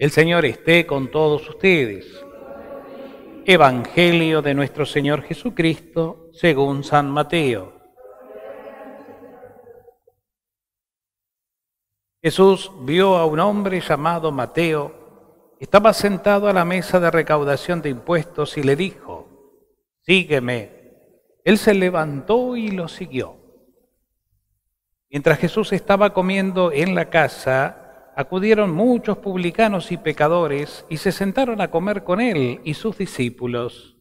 El Señor esté con todos ustedes. Evangelio de nuestro Señor Jesucristo según San Mateo. Jesús vio a un hombre llamado Mateo. Estaba sentado a la mesa de recaudación de impuestos y le dijo: «Sígueme». Él se levantó y lo siguió. Mientras Jesús estaba comiendo en la casa, acudieron muchos publicanos y pecadores y se sentaron a comer con él y sus discípulos.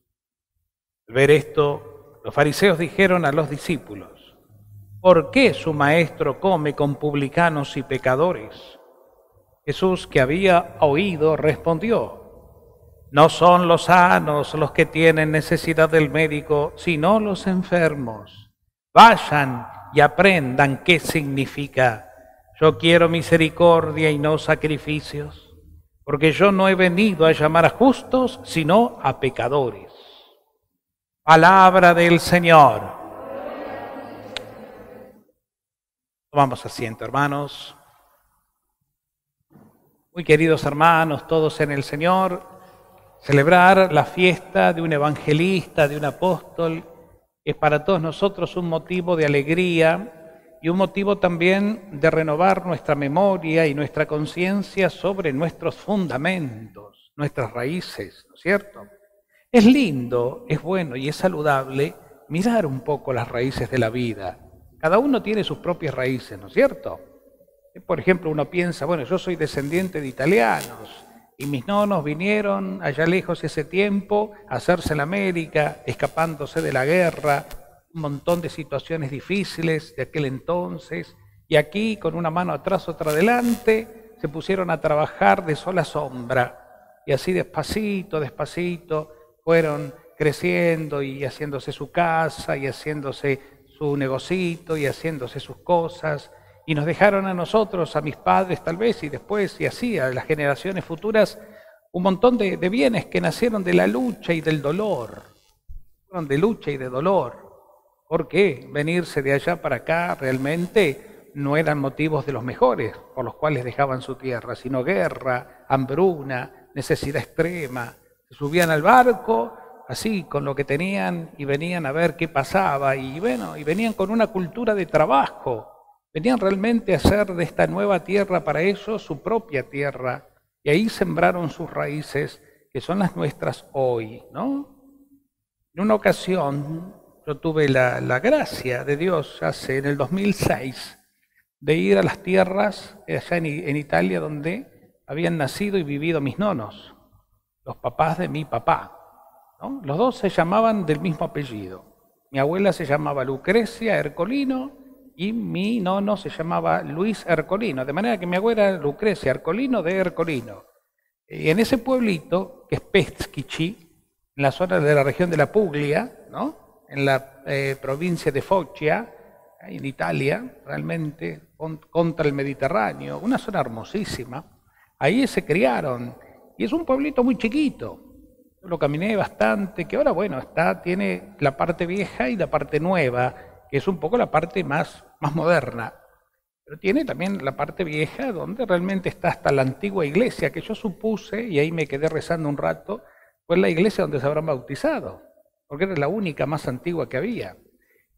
Al ver esto, los fariseos dijeron a los discípulos: «¿Por qué su maestro come con publicanos y pecadores?». Jesús, que había oído, respondió: «No son los sanos los que tienen necesidad del médico, sino los enfermos. Vayan y aprendan qué significa: yo quiero misericordia y no sacrificios, porque yo no he venido a llamar a justos, sino a pecadores». Palabra del Señor. Tomamos asiento, hermanos. Muy queridos hermanos, todos en el Señor, celebrar la fiesta de un evangelista, de un apóstol, es para todos nosotros un motivo de alegría y un motivo también de renovar nuestra memoria y nuestra conciencia sobre nuestros fundamentos, nuestras raíces, ¿no es cierto? Es lindo, es bueno y es saludable mirar un poco las raíces de la vida. Cada uno tiene sus propias raíces, ¿no es cierto? Por ejemplo, uno piensa, bueno, yo soy descendiente de italianos y mis nonos vinieron allá lejos ese tiempo a hacerse en América, escapándose de la guerra, un montón de situaciones difíciles de aquel entonces, y aquí con una mano atrás, otra adelante, se pusieron a trabajar de sola sombra, y así despacito, despacito, fueron creciendo y haciéndose su casa, y haciéndose su negocito, y haciéndose sus cosas, y nos dejaron a nosotros, a mis padres tal vez, y después, y así, a las generaciones futuras, un montón de bienes que nacieron de la lucha y del dolor, fueron de lucha y de dolor. ¿Por qué? Venirse de allá para acá realmente no eran motivos de los mejores por los cuales dejaban su tierra, sino guerra, hambruna, necesidad extrema. Se subían al barco, así, con lo que tenían, y venían a ver qué pasaba, y bueno, y venían con una cultura de trabajo. Venían realmente a hacer de esta nueva tierra para ellos su propia tierra, y ahí sembraron sus raíces, que son las nuestras hoy, ¿no? En una ocasión yo tuve la gracia de Dios, en el 2006, de ir a las tierras allá en Italia donde habían nacido y vivido mis nonos, los papás de mi papá, ¿no? Los dos se llamaban del mismo apellido. Mi abuela se llamaba Lucrecia Ercolino y mi nono se llamaba Luis Ercolino, de manera que mi abuela era Lucrecia Ercolino de Ercolino. Y en ese pueblito, que es Peschici, en la zona de la región de la Puglia, ¿no?, en la provincia de Foggia, en Italia, realmente, contra el Mediterráneo, una zona hermosísima. Ahí se criaron, y es un pueblito muy chiquito. Yo lo caminé bastante, que ahora, bueno, tiene la parte vieja y la parte nueva, que es un poco la parte más moderna. Pero tiene también la parte vieja, donde realmente está hasta la antigua iglesia, que yo supuse, y ahí me quedé rezando un rato, fue la iglesia donde se habrán bautizado, porque era la única más antigua que había.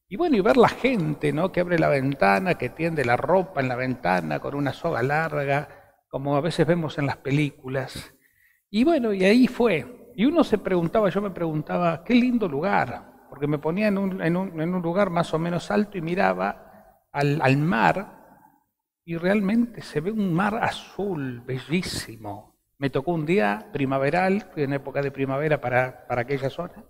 Y bueno, y ver la gente, ¿no?, que abre la ventana, que tiende la ropa en la ventana con una soga larga, como a veces vemos en las películas. Y bueno, y ahí fue. Y uno se preguntaba, yo me preguntaba, qué lindo lugar, porque me ponía en un lugar más o menos alto y miraba al mar, y realmente se ve un mar azul, bellísimo. Me tocó un día primaveral, fui en época de primavera para aquella zona,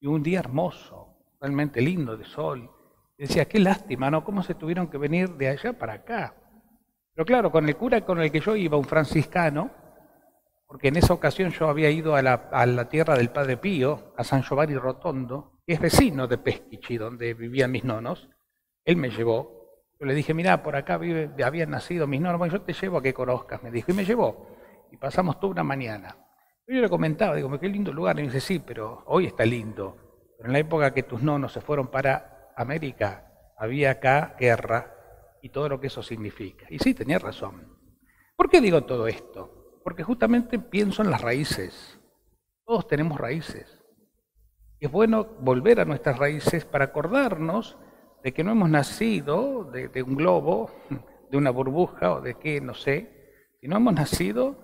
y un día hermoso, realmente lindo, de sol. Y decía, qué lástima, ¿no?, cómo se tuvieron que venir de allá para acá. Pero claro, con el cura con el que yo iba, un franciscano, porque en esa ocasión yo había ido a la tierra del Padre Pío, a San Giovanni Rotondo, que es vecino de Peschici, donde vivían mis nonos. Él me llevó. Yo le dije, mirá, por acá habían nacido mis nonos, bueno, yo te llevo a que conozcas, me dijo, y me llevó. Y pasamos toda una mañana. Yo le comentaba, digo, qué lindo lugar. Y me dice, sí, pero hoy está lindo. Pero en la época que tus nonos se fueron para América, había acá guerra y todo lo que eso significa. Y sí, tenía razón. ¿Por qué digo todo esto? porque justamente pienso en las raíces. Todos tenemos raíces. Y es bueno volver a nuestras raíces para acordarnos de que no hemos nacido de un globo, de una burbuja o de qué, no sé, sino hemos nacido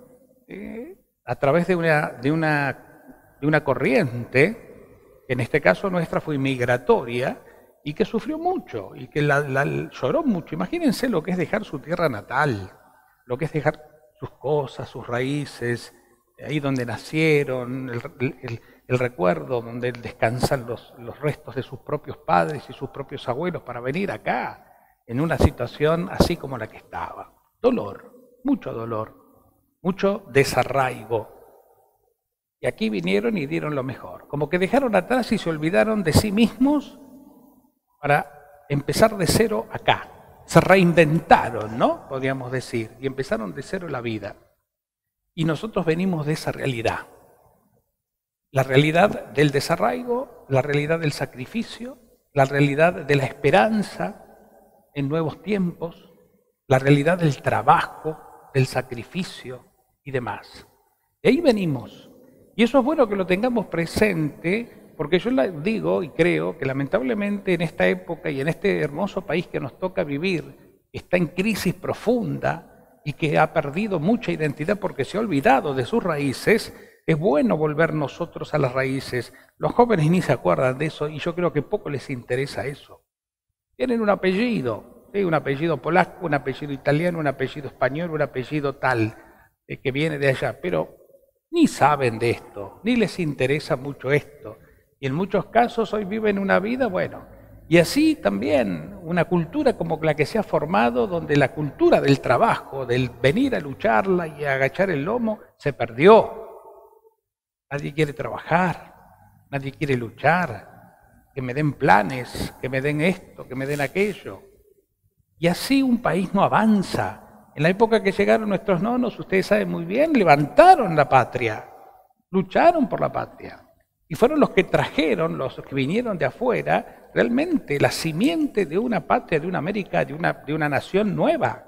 a través de una corriente, que en este caso nuestra fue migratoria, y que sufrió mucho, y que lloró mucho. Imagínense lo que es dejar su tierra natal, lo que es dejar sus cosas, sus raíces, ahí donde nacieron, el recuerdo donde descansan los restos de sus propios padres y sus propios abuelos para venir acá, en una situación así como la que estaba. Dolor, mucho desarraigo. Y aquí vinieron y dieron lo mejor, como que dejaron atrás y se olvidaron de sí mismos para empezar de cero acá. Se reinventaron, ¿no? Podríamos decir, y empezaron de cero la vida. Y nosotros venimos de esa realidad. La realidad del desarraigo, la realidad del sacrificio, la realidad de la esperanza en nuevos tiempos, la realidad del trabajo, del sacrificio y demás. De ahí venimos. Y eso es bueno que lo tengamos presente, porque yo digo y creo que lamentablemente en esta época y en este hermoso país que nos toca vivir, está en crisis profunda y que ha perdido mucha identidad porque se ha olvidado de sus raíces. Es bueno volver nosotros a las raíces. Los jóvenes ni se acuerdan de eso y yo creo que poco les interesa eso. Tienen un apellido, ¿sí? Un apellido polaco, un apellido italiano, un apellido español, un apellido tal, que viene de allá, pero ni saben de esto, ni les interesa mucho esto. Y en muchos casos hoy viven una vida, bueno, y así también una cultura como la que se ha formado, donde la cultura del trabajo, del venir a lucharla y a agachar el lomo, se perdió. Nadie quiere trabajar, nadie quiere luchar, que me den planes, que me den esto, que me den aquello. Y así un país no avanza. En la época que llegaron nuestros nonos, ustedes saben muy bien, levantaron la patria, lucharon por la patria. Y fueron los que trajeron, los que vinieron de afuera, realmente la simiente de una patria, de una América, de una nación nueva.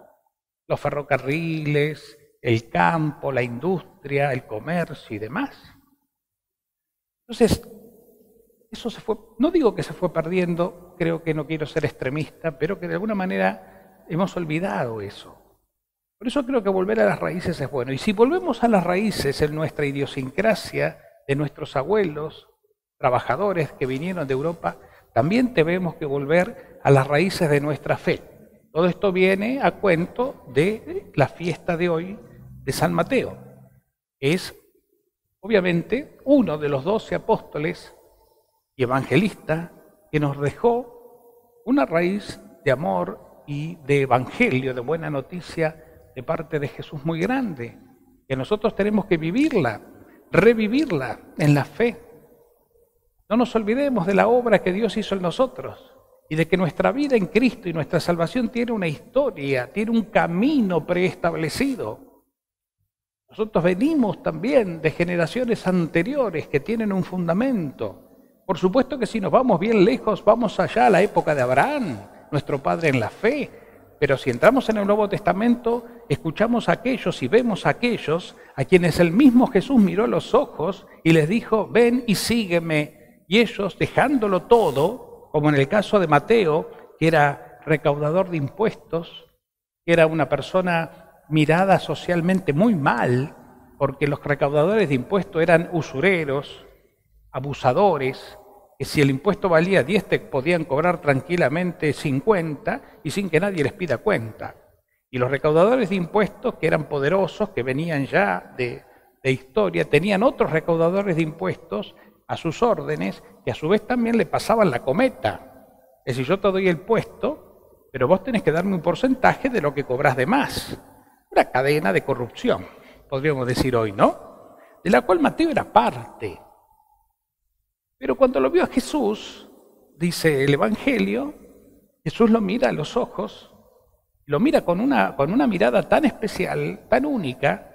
Los ferrocarriles, el campo, la industria, el comercio y demás. Entonces, eso se fue, no digo que se fue perdiendo, creo que no quiero ser extremista, pero que de alguna manera hemos olvidado eso. Por eso creo que volver a las raíces es bueno. Y si volvemos a las raíces en nuestra idiosincrasia, de nuestros abuelos, trabajadores que vinieron de Europa, también tenemos que volver a las raíces de nuestra fe. Todo esto viene a cuento de la fiesta de hoy de San Mateo. Es, obviamente, uno de los 12 apóstoles y evangelista que nos dejó una raíz de amor y de evangelio, de buena noticia de parte de Jesús muy grande, que nosotros tenemos que vivirla, revivirla en la fe. No nos olvidemos de la obra que Dios hizo en nosotros y de que nuestra vida en Cristo y nuestra salvación tiene una historia, tiene un camino preestablecido. Nosotros venimos también de generaciones anteriores que tienen un fundamento. Por supuesto que si nos vamos bien lejos, vamos allá a la época de Abraham, nuestro padre en la fe. Pero si entramos en el Nuevo Testamento, escuchamos a aquellos y vemos a aquellos a quienes el mismo Jesús miró a los ojos y les dijo, ven y sígueme. Y ellos, dejándolo todo, como en el caso de Mateo, que era recaudador de impuestos, que era una persona mirada socialmente muy mal, porque los recaudadores de impuestos eran usureros, abusadores, que si el impuesto valía 10 te podían cobrar tranquilamente 50 y sin que nadie les pida cuenta. Y los recaudadores de impuestos, que eran poderosos, que venían ya de historia, tenían otros recaudadores de impuestos a sus órdenes, que a su vez también le pasaban la cometa. Es decir, yo te doy el puesto, pero vos tenés que darme un porcentaje de lo que cobrás de más. Una cadena de corrupción, podríamos decir hoy, ¿no? De la cual Mateo era parte. Pero cuando lo vio a Jesús, dice el Evangelio, Jesús lo mira a los ojos, lo mira con una mirada tan especial, tan única,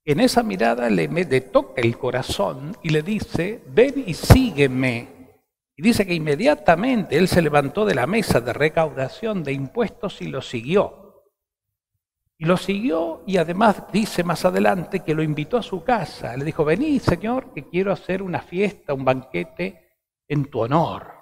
que en esa mirada le toca el corazón y le dice, ven y sígueme. Y dice que inmediatamente él se levantó de la mesa de recaudación de impuestos y lo siguió. Y lo siguió y además dice más adelante que lo invitó a su casa. Le dijo, vení, Señor, que quiero hacer una fiesta, un banquete en tu honor.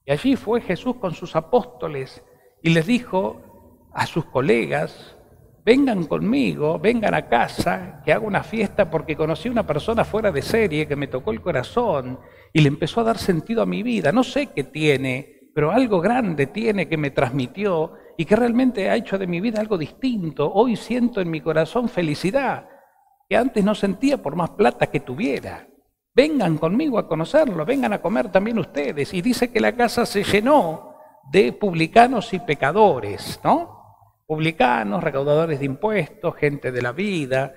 Y allí fue Jesús con sus apóstoles y les dijo a sus colegas, vengan conmigo, vengan a casa, que haga una fiesta porque conocí a una persona fuera de serie que me tocó el corazón y le empezó a dar sentido a mi vida. No sé qué tiene, pero algo grande tiene que me transmitió y que realmente ha hecho de mi vida algo distinto. Hoy siento en mi corazón felicidad que antes no sentía por más plata que tuviera. Vengan conmigo a conocerlo, vengan a comer también ustedes. Y dice que la casa se llenó de publicanos y pecadores, ¿no? Publicanos, recaudadores de impuestos, gente de la vida,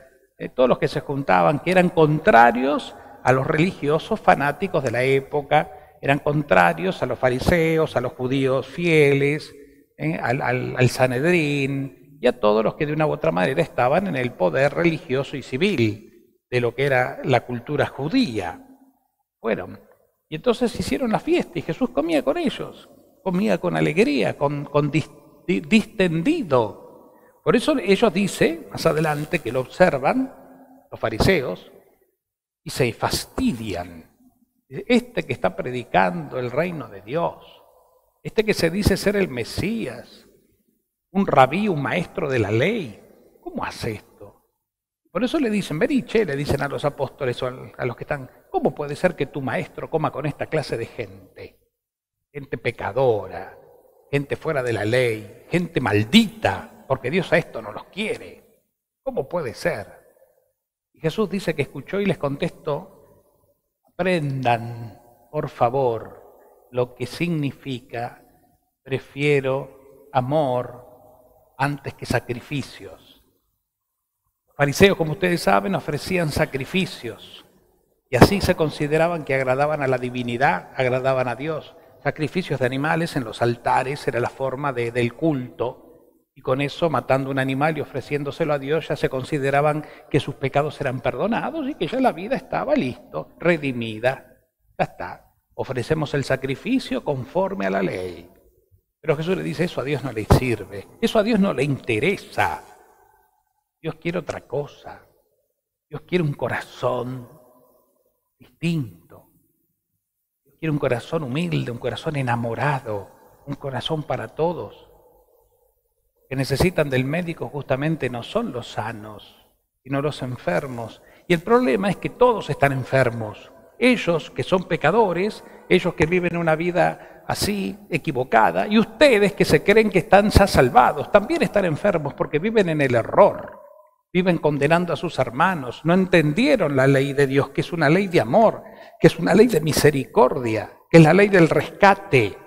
todos los que se juntaban, que eran contrarios a los religiosos fanáticos de la época, eran contrarios a los fariseos, a los judíos fieles, al Sanedrín y a todos los que de una u otra manera estaban en el poder religioso y civil de lo que era la cultura judía. Fueron. Y entonces hicieron la fiesta y Jesús comía con ellos, comía con alegría, con distendido. Por eso ellos dicen, más adelante, que lo observan, los fariseos, y se fastidian. Este que está predicando el reino de Dios, este que se dice ser el Mesías, un rabí, un maestro de la ley, ¿cómo hace esto? Por eso le dicen, Beriche, le dicen a los apóstoles o a los que están, ¿cómo puede ser que tu maestro coma con esta clase de gente? Gente pecadora, gente fuera de la ley, gente maldita, porque Dios a esto no los quiere. ¿Cómo puede ser? Y Jesús dice que escuchó y les contestó, aprendan, por favor, lo que significa prefiero amor antes que sacrificios. Los fariseos, como ustedes saben, ofrecían sacrificios y así se consideraban que agradaban a la divinidad, agradaban a Dios. Sacrificios de animales en los altares era la forma del culto y con eso, matando un animal y ofreciéndoselo a Dios, ya se consideraban que sus pecados eran perdonados y que ya la vida estaba listo, redimida. Ya está. Ofrecemos el sacrificio conforme a la ley. Pero Jesús le dice, eso a Dios no le sirve, eso a Dios no le interesa. Dios quiere otra cosa. Dios quiere un corazón distinto. Dios quiere un corazón humilde, un corazón enamorado, un corazón para todos. Que necesitan del médico justamente no son los sanos, sino los enfermos. Y el problema es que todos están enfermos. Ellos que son pecadores, ellos que viven una vida así, equivocada, y ustedes que se creen que están ya salvados, también están enfermos porque viven en el error, viven condenando a sus hermanos, no entendieron la ley de Dios, que es una ley de amor, que es una ley de misericordia, que es la ley del rescate,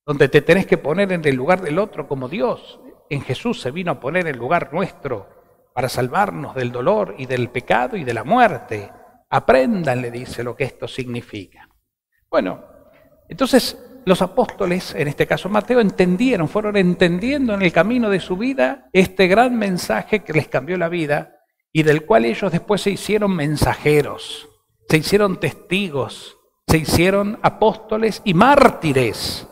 donde te tenés que poner en el lugar del otro como Dios. En Jesús se vino a poner en lugar nuestro para salvarnos del dolor y del pecado y de la muerte. Aprendan, le dice, lo que esto significa. Bueno, entonces los apóstoles, en este caso Mateo, entendieron, fueron entendiendo en el camino de su vida este gran mensaje que les cambió la vida y del cual ellos después se hicieron mensajeros, se hicieron testigos, se hicieron apóstoles y mártires.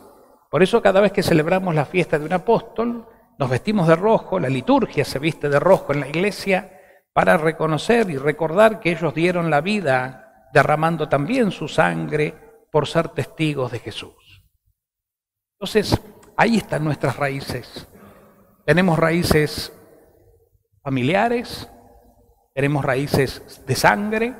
Por eso cada vez que celebramos la fiesta de un apóstol, nos vestimos de rojo, la liturgia se viste de rojo en la iglesia, para reconocer y recordar que ellos dieron la vida derramando también su sangre por ser testigos de Jesús. Entonces, ahí están nuestras raíces. Tenemos raíces familiares, tenemos raíces de sangre,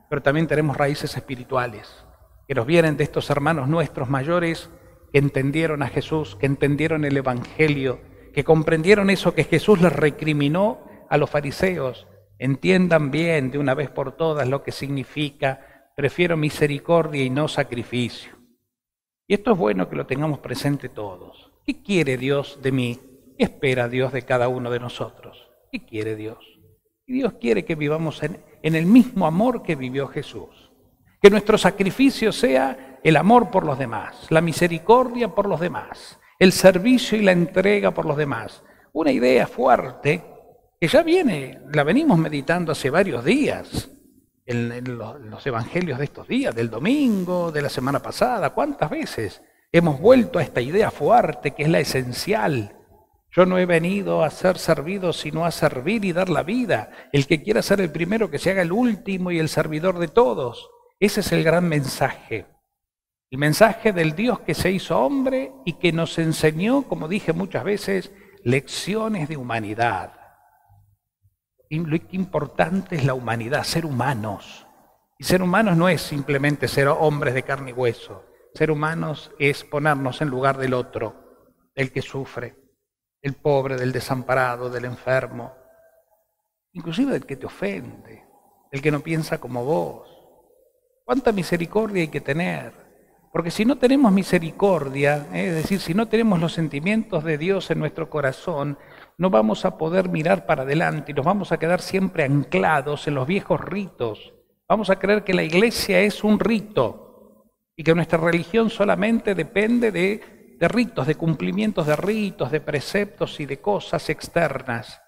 pero también tenemos raíces espirituales, que nos vienen de estos hermanos nuestros mayores que entendieron a Jesús, que entendieron el Evangelio, que comprendieron eso que Jesús les recriminó a los fariseos. Entiendan bien de una vez por todas lo que significa prefiero misericordia y no sacrificio. Y esto es bueno que lo tengamos presente todos. ¿Qué quiere Dios de mí? ¿Qué espera Dios de cada uno de nosotros? ¿Qué quiere Dios? Y Dios quiere que vivamos en el mismo amor que vivió Jesús. Que nuestro sacrificio sea el amor por los demás, la misericordia por los demás, el servicio y la entrega por los demás. Una idea fuerte que ya la venimos meditando hace varios días, en los evangelios de estos días, del domingo, de la semana pasada. ¿Cuántas veces hemos vuelto a esta idea fuerte que es la esencial? Yo no he venido a ser servido, sino a servir y dar la vida. El que quiera ser el primero, que se haga el último y el servidor de todos. Ese es el gran mensaje. El mensaje del Dios que se hizo hombre y que nos enseñó, como dije muchas veces, lecciones de humanidad. Y lo importante es la humanidad, ser humanos. Y ser humanos no es simplemente ser hombres de carne y hueso. Ser humanos es ponernos en lugar del otro, del que sufre, del pobre, del desamparado, del enfermo, inclusive del que te ofende, del que no piensa como vos. ¿Cuánta misericordia hay que tener? Porque si no tenemos misericordia, es decir, si no tenemos los sentimientos de Dios en nuestro corazón, no vamos a poder mirar para adelante y nos vamos a quedar siempre anclados en los viejos ritos. Vamos a creer que la iglesia es un rito y que nuestra religión solamente depende de ritos, de cumplimientos de ritos, de preceptos y de cosas externas.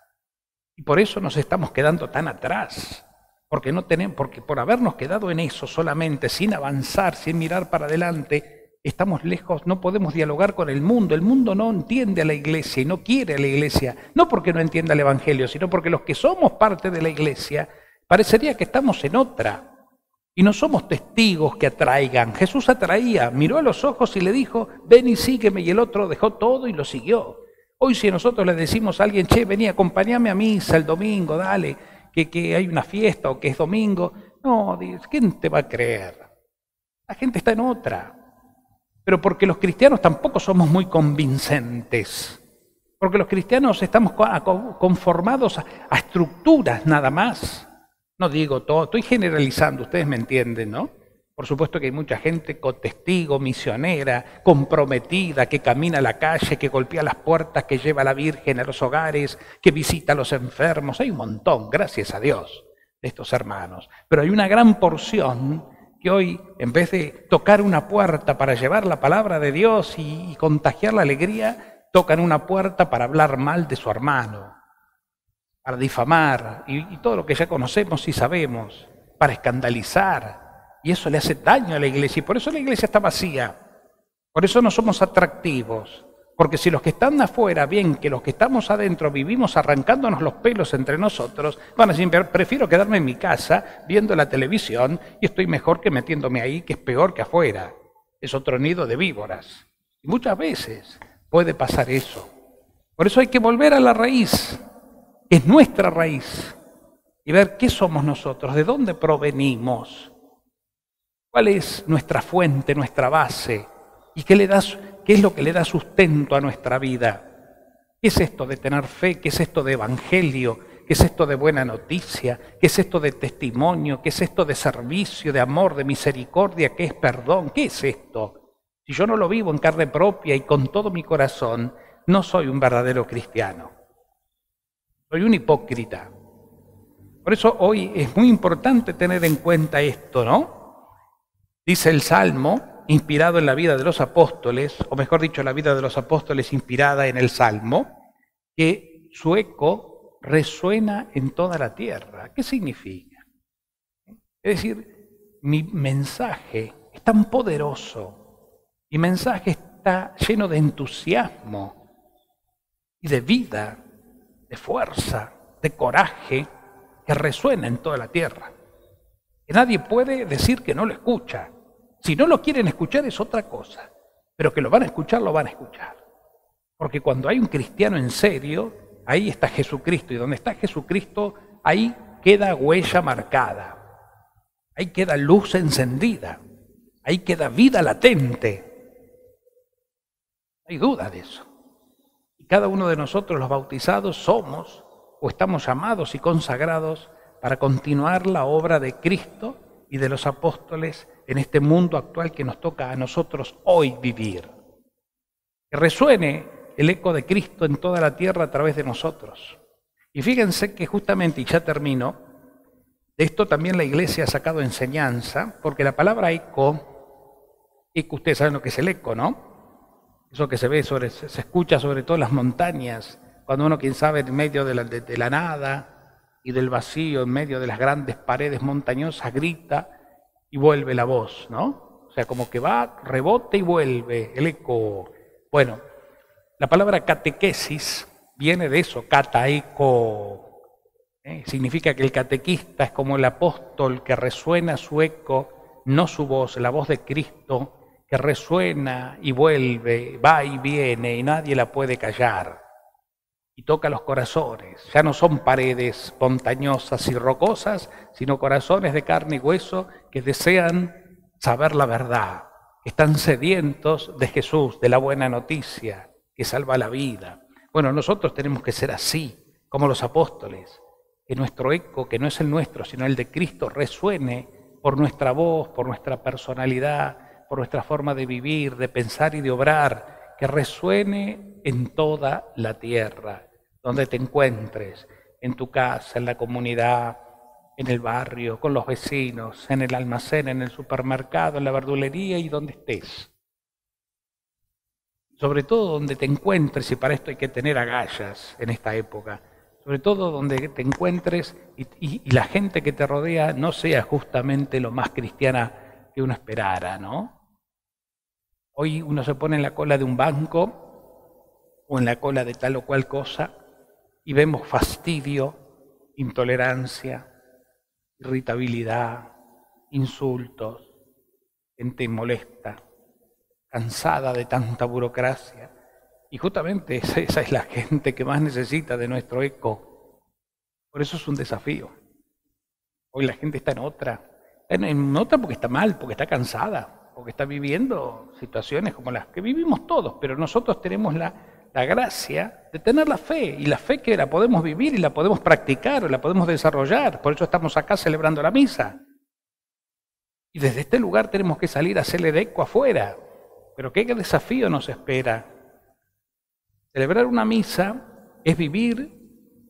Y por eso nos estamos quedando tan atrás. Porque por habernos quedado en eso solamente, sin avanzar, sin mirar para adelante, estamos lejos, no podemos dialogar con el mundo. El mundo no entiende a la iglesia y no quiere a la iglesia, no porque no entienda el evangelio, sino porque los que somos parte de la iglesia, parecería que estamos en otra. Y no somos testigos que atraigan. Jesús atraía, miró a los ojos y le dijo, ven y sígueme, y el otro dejó todo y lo siguió. Hoy si nosotros le decimos a alguien, che, vení, acompáñame a misa el domingo, dale, que hay una fiesta o que es domingo. No, ¿quién te va a creer? La gente está en otra. Pero porque los cristianos tampoco somos muy convincentes. Porque los cristianos estamos conformados a estructuras nada más. No digo todo, estoy generalizando, ustedes me entienden, ¿no? Por supuesto que hay mucha gente testigo, misionera, comprometida, que camina a la calle, que golpea las puertas, que lleva a la Virgen a los hogares, que visita a los enfermos. Hay un montón, gracias a Dios, de estos hermanos. Pero hay una gran porción que hoy, en vez de tocar una puerta para llevar la palabra de Dios y contagiar la alegría, tocan una puerta para hablar mal de su hermano, para difamar y todo lo que ya conocemos y sabemos, para escandalizar. Y eso le hace daño a la iglesia y por eso la iglesia está vacía. Por eso no somos atractivos. Porque si los que están afuera ven que los que estamos adentro vivimos arrancándonos los pelos entre nosotros, van a decir, prefiero quedarme en mi casa viendo la televisión y estoy mejor que metiéndome ahí, que es peor que afuera. Es otro nido de víboras. Y muchas veces puede pasar eso. Por eso hay que volver a la raíz, que es nuestra raíz, y ver qué somos nosotros, de dónde provenimos. ¿Cuál es nuestra fuente, nuestra base? ¿Y qué es lo que le da sustento a nuestra vida? ¿Qué es esto de tener fe? ¿Qué es esto de evangelio? ¿Qué es esto de buena noticia? ¿Qué es esto de testimonio? ¿Qué es esto de servicio, de amor, de misericordia? ¿Qué es perdón? ¿Qué es esto? Si yo no lo vivo en carne propia y con todo mi corazón, no soy un verdadero cristiano. Soy un hipócrita. Por eso hoy es muy importante tener en cuenta esto, ¿no? Dice el Salmo, inspirado en la vida de los apóstoles, o mejor dicho, la vida de los apóstoles inspirada en el Salmo, que su eco resuena en toda la tierra. ¿Qué significa? Es decir, mi mensaje es tan poderoso, mi mensaje está lleno de entusiasmo y de vida, de fuerza, de coraje, que resuena en toda la tierra. Que nadie puede decir que no lo escucha. Si no lo quieren escuchar es otra cosa, pero que lo van a escuchar, lo van a escuchar. Porque cuando hay un cristiano en serio, ahí está Jesucristo, y donde está Jesucristo, ahí queda huella marcada, ahí queda luz encendida, ahí queda vida latente. No hay duda de eso. Y cada uno de nosotros, los bautizados, somos o estamos llamados y consagrados para continuar la obra de Cristo y de los apóstoles en este mundo actual que nos toca a nosotros hoy vivir. Que resuene el eco de Cristo en toda la tierra a través de nosotros. Y fíjense que justamente, y ya termino, de esto también la Iglesia ha sacado enseñanza, porque la palabra eco, ustedes saben lo que es el eco, ¿no? Eso que se ve, se escucha sobre todo en las montañas, cuando uno, quién sabe, en medio de la nada y del vacío, en medio de las grandes paredes montañosas, grita y vuelve la voz, ¿no? O sea, como que va, rebota y vuelve, el eco. Bueno, la palabra catequesis viene de eso, cataeco. Significa que el catequista es como el apóstol que resuena su eco, no su voz, la voz de Cristo, que resuena y vuelve, va y viene y nadie la puede callar. Y toca los corazones. Ya no son paredes montañosas y rocosas, sino corazones de carne y hueso que desean saber la verdad, que están sedientos de Jesús, de la buena noticia, que salva la vida. Bueno, nosotros tenemos que ser así, como los apóstoles, que nuestro eco, que no es el nuestro, sino el de Cristo, resuene por nuestra voz, por nuestra personalidad, por nuestra forma de vivir, de pensar y de obrar, que resuene en toda la tierra, donde te encuentres, en tu casa, en la comunidad, en el barrio, con los vecinos, en el almacén, en el supermercado, en la verdulería y donde estés. Sobre todo donde te encuentres, y para esto hay que tener agallas en esta época, sobre todo donde te encuentres y la gente que te rodea no sea justamente lo más cristiana que uno esperara, ¿no? Hoy uno se pone en la cola de un banco o en la cola de tal o cual cosa y vemos fastidio, intolerancia, irritabilidad, insultos, gente molesta, cansada de tanta burocracia. Y justamente esa es la gente que más necesita de nuestro eco. Por eso es un desafío. Hoy la gente está en otra porque está mal, porque está cansada, porque está viviendo situaciones como las que vivimos todos, pero nosotros tenemos la gracia de tener la fe, y la fe que la podemos vivir y la podemos practicar, la podemos desarrollar. Por eso estamos acá celebrando la misa. Y desde este lugar tenemos que salir a hacerle de eco afuera. Pero qué desafío nos espera. Celebrar una misa es vivir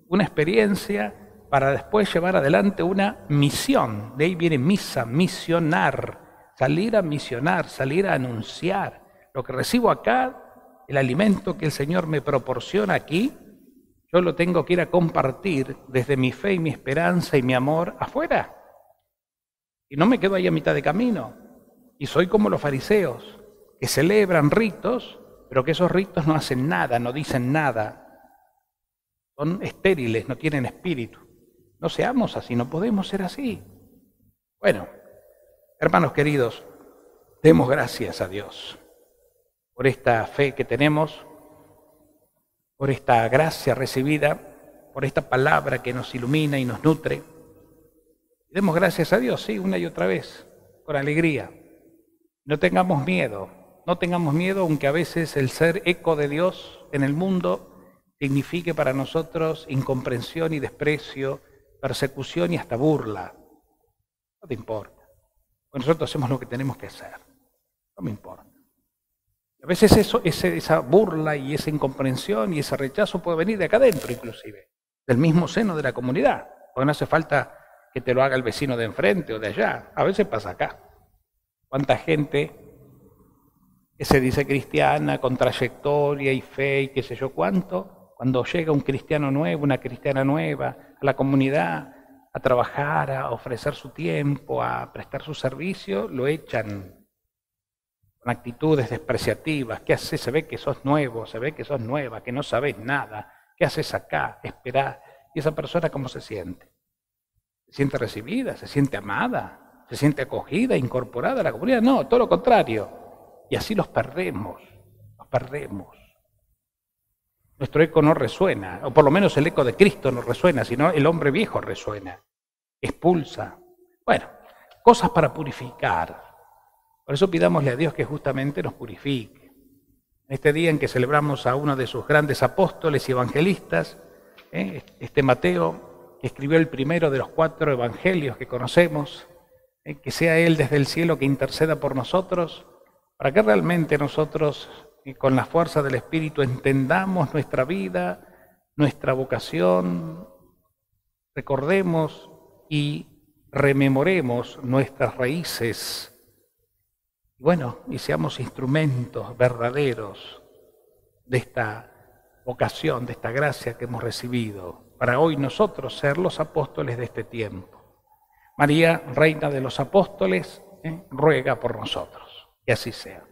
una experiencia para después llevar adelante una misión. De ahí viene misa, misionar, salir a misionar, salir a anunciar. Lo que recibo acá, el alimento que el Señor me proporciona aquí, yo lo tengo que ir a compartir desde mi fe y mi esperanza y mi amor afuera. Y no me quedo ahí a mitad de camino. Y soy como los fariseos, que celebran ritos, pero que esos ritos no hacen nada, no dicen nada. Son estériles, no tienen espíritu. No seamos así, no podemos ser así. Bueno, hermanos queridos, demos gracias a Dios por esta fe que tenemos, por esta gracia recibida, por esta palabra que nos ilumina y nos nutre. Demos gracias a Dios, sí, una y otra vez, con alegría. No tengamos miedo, aunque a veces el ser eco de Dios en el mundo signifique para nosotros incomprensión y desprecio, persecución y hasta burla. No te importa. Pues nosotros hacemos lo que tenemos que hacer. No me importa. A veces esa burla y esa incomprensión y ese rechazo puede venir de acá adentro inclusive, del mismo seno de la comunidad. Porque no hace falta que te lo haga el vecino de enfrente o de allá. A veces pasa acá. ¿Cuánta gente que se dice cristiana, con trayectoria y fe y qué sé yo cuánto, cuando llega un cristiano nuevo, una cristiana nueva a la comunidad a trabajar, a ofrecer su tiempo, a prestar su servicio, lo echan con actitudes despreciativas? ¿Qué haces? Se ve que sos nuevo, se ve que sos nueva, que no sabés nada. ¿Qué haces acá? Esperá. ¿Y esa persona cómo se siente? ¿Se siente recibida? ¿Se siente amada? ¿Se siente acogida, incorporada a la comunidad? No, todo lo contrario. Y así los perdemos, los perdemos. Nuestro eco no resuena, o por lo menos el eco de Cristo no resuena, sino el hombre viejo resuena, expulsa. Bueno, cosas para purificar. Por eso pidámosle a Dios que justamente nos purifique. En este día en que celebramos a uno de sus grandes apóstoles y evangelistas, este Mateo, que escribió el primero de los 4 evangelios que conocemos, que sea Él desde el cielo que interceda por nosotros, para que realmente nosotros, con la fuerza del Espíritu, entendamos nuestra vida, nuestra vocación, recordemos y rememoremos nuestras raíces. Bueno, y seamos instrumentos verdaderos de esta vocación, de esta gracia que hemos recibido, para hoy nosotros ser los apóstoles de este tiempo. María, Reina de los Apóstoles, ruega por nosotros. Que así sea.